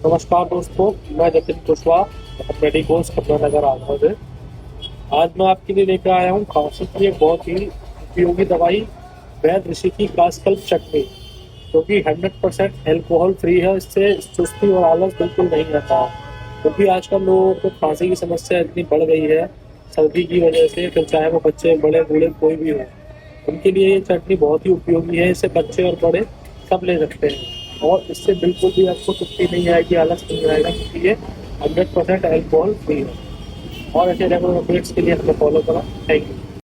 नमस्कार दोस्तों, मैं जतिन कुशवाहा मेडिकोज कमला नगर आगरा से। आज मैं आपके लिए लेकर आया हूँ खांसी की एक बहुत ही उपयोगी दवाई वैद्य ऋषि की कासकल्प चटनी, जो कि 100% एल्कोहल फ्री है। इससे सुस्ती और आलस बिल्कुल नहीं रहता है, क्योंकि आजकल लोगों को खांसी की समस्या इतनी बढ़ गई है सर्दी की वजह से। फिर चाहे वो बच्चे बड़े बूढ़े कोई भी हो, उनके लिए ये चटनी बहुत ही उपयोगी है। इसे बच्चे और बड़े सब ले सकते हैं और इससे बिल्कुल भी आपको सुस्ती नहीं आएगी, आलस नहीं आएगा, क्योंकि ये 100% अल्कोहल फ्री है। और ऐसे रेगुलर अपडेट्स के लिए हमें फॉलो करो। Thank you.